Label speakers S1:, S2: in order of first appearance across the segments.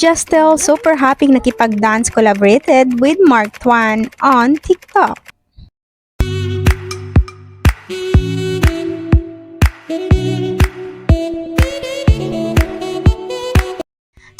S1: Justel super happy nakipag-dance collaborated with Mark Tuan on TikTok.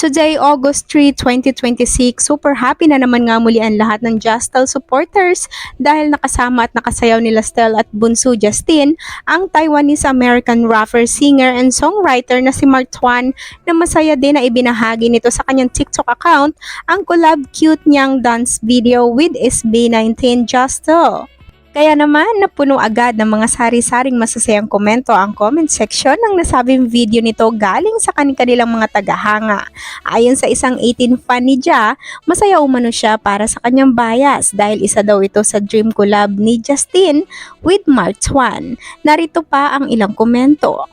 S1: Today, August 3, 2026, super happy na naman nga muli ang lahat ng Justel supporters dahil nakasama at nakasayaw nila Stel at Bunso Justin ang Taiwanese-American rapper, singer, and songwriter na si Mark Tuan na masaya din na ibinahagi nito sa kanyang TikTok account ang collab cute niyang dance video with SB19 Justel. Kaya naman napuno agad ng mga sari-saring masasayang komento ang comment section ng nasabing video nito galing sa kanilang mga tagahanga. Ayon sa isang 18 fan ni Ja, masaya umano siya para sa kanyang bias dahil isa daw ito sa dream collab ni Justin with Mark Tuan. Narito pa ang ilang komento.